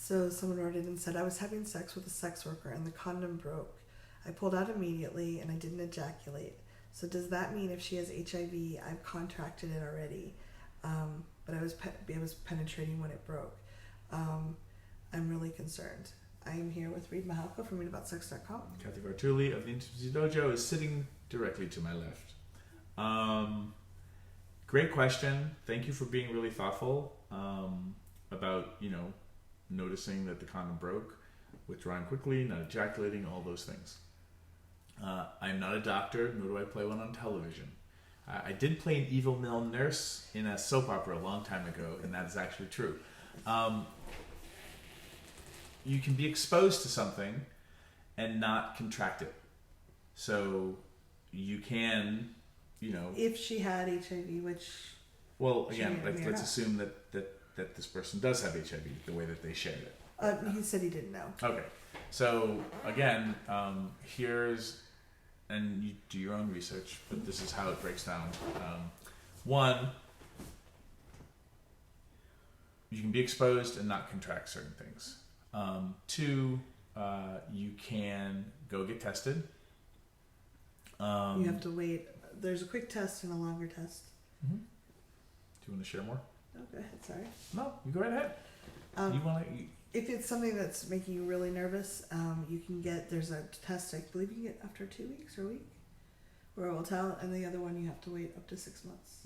So someone wrote in and said, I was having sex with a sex worker and the condom broke. I pulled out immediately and I didn't ejaculate. So does that mean if she has HIV, I've contracted it already? But I was penetrating when it broke. I'm really concerned. I am here with Reid from ReidAboutSex.com. Cathy Vartuli of the Intimacy Dojo is sitting directly to my left. Great question. Thank you for being really thoughtful about, noticing that the condom broke, withdrawing quickly, not ejaculating, all those things. I'm not a doctor, nor do I play one on television. I did play an evil male nurse in a soap opera a long time ago, and that is actually true. You can be exposed to something and not contract it. So you can, If she had HIV, which... Well, again, let's assume that this person does have HIV, the way that they shared it. He said he didn't know. Okay. So, again, and you do your own research, but this is how it breaks down. One, you can be exposed and not contract certain things. Two, you can go get tested. You have to wait. There's a quick test and a longer test. Mm-hmm. Do you want to share more? Oh, go ahead. Sorry. No, you go right ahead. If it's something that's making you really nervous, you can get, there's a test I believe you can get after 2 weeks or a week, where it will tell, and the other one you have to wait up to 6 months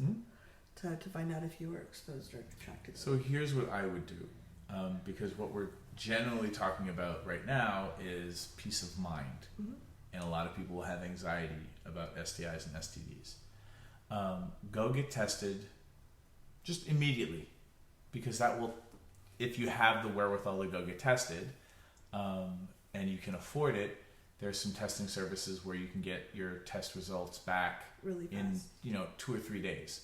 to find out if you were exposed or contracted. So here's what I would do, because what we're generally talking about right now is peace of mind, and a lot of people have anxiety about STIs and STDs. Go get tested just immediately, because that will, if you have the wherewithal to go get tested, and you can afford it, there's some testing services where you can get your test results back really fast. In 2 or 3 days.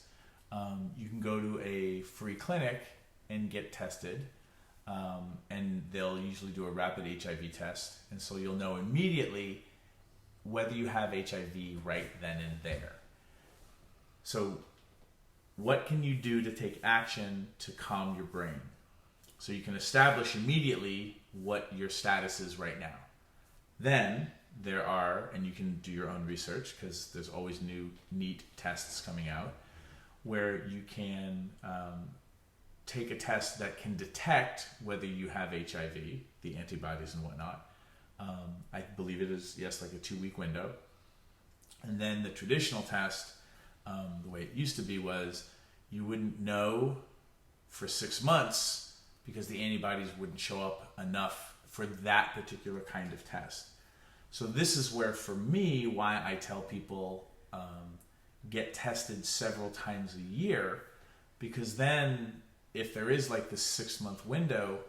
You can go to a free clinic and get tested, and they'll usually do a rapid HIV test, and so you'll know immediately whether you have HIV right then and there. So what can you do to take action to calm your brain? So you can establish immediately what your status is right now. Then there are, and you can do your own research because there's always new neat tests coming out, where you can take a test that can detect whether you have HIV, the antibodies and whatnot. I believe it is, yes, like a 2-week window. And then the traditional test, the way it used to be, was you wouldn't know for 6 months because the antibodies wouldn't show up enough for that particular kind of test. So this is where, for me, why I tell people get tested several times a year, because then if there is like this 6-month window,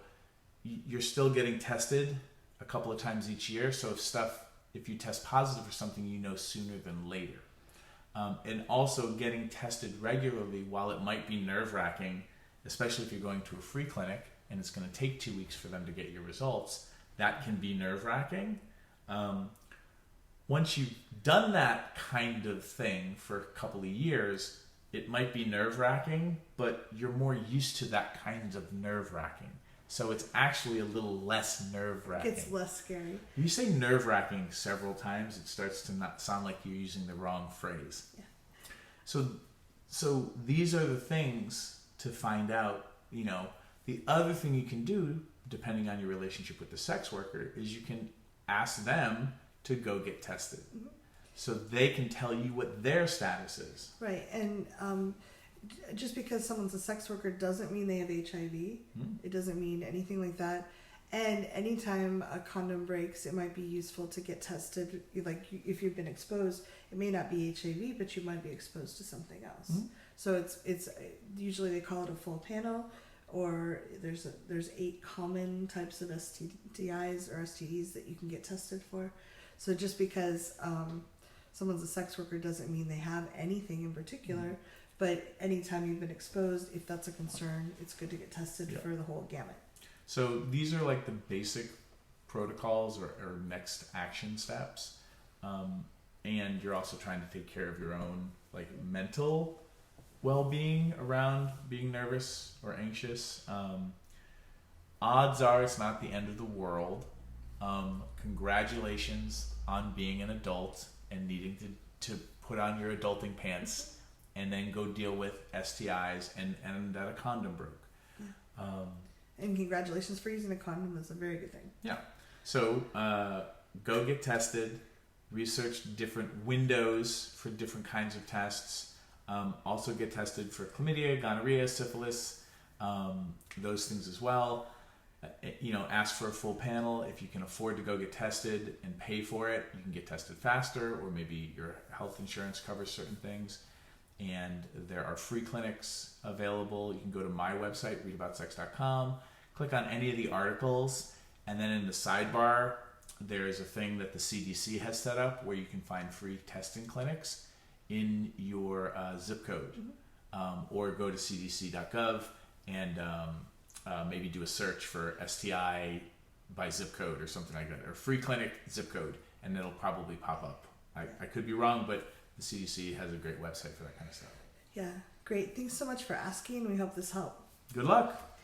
you're still getting tested a couple of times each year. So if you test positive for something, you know sooner than later. And also getting tested regularly, while it might be nerve-wracking, especially if you're going to a free clinic and it's going to take 2 weeks for them to get your results, that can be nerve-wracking. Once you've done that kind of thing for a couple of years, it might be nerve-wracking, but you're more used to that kind of nerve-wracking. So it's actually a little less nerve-wracking. It's less scary. When you say nerve-wracking several times, it starts to not sound like you're using the wrong phrase. Yeah. So these are the things to find out. The other thing you can do, depending on your relationship with the sex worker, is you can ask them to go get tested. Mm-hmm. So they can tell you what their status is. Right. And just because someone's a sex worker doesn't mean they have HIV. It doesn't mean anything like that. And anytime a condom breaks, it might be useful to get tested. Like if you've been exposed, it may not be HIV, but you might be exposed to something else. Mm-hmm. So it's usually they call it a full panel, or there's 8 common types of STIs or STDs that you can get tested for. So just because someone's a sex worker doesn't mean they have anything in particular. Mm-hmm. But anytime you've been exposed, if that's a concern, it's good to get tested for the whole gamut. So these are like the basic protocols or next action steps. And you're also trying to take care of your own like mental well-being around being nervous or anxious. odds are it's not the end of the world. Congratulations on being an adult and needing to put on your adulting pants and then go deal with STIs and that a condom broke. And congratulations for using a condom. That's a very good thing. Yeah. So go get tested. Research different windows for different kinds of tests. Also get tested for chlamydia, gonorrhea, syphilis, those things as well. Ask for a full panel. If you can afford to go get tested and pay for it, you can get tested faster, or maybe your health insurance covers certain things. And there are free clinics available. You can go to my website, readaboutsex.com, click on any of the articles, and then in the sidebar, there's a thing that the CDC has set up where you can find free testing clinics in your zip code, or go to cdc.gov and maybe do a search for STI by zip code or something like that, or free clinic zip code, and it'll probably pop up. I could be wrong, but the CDC has a great website for that kind of stuff. Yeah, great. Thanks so much for asking. We hope this helped. Good luck.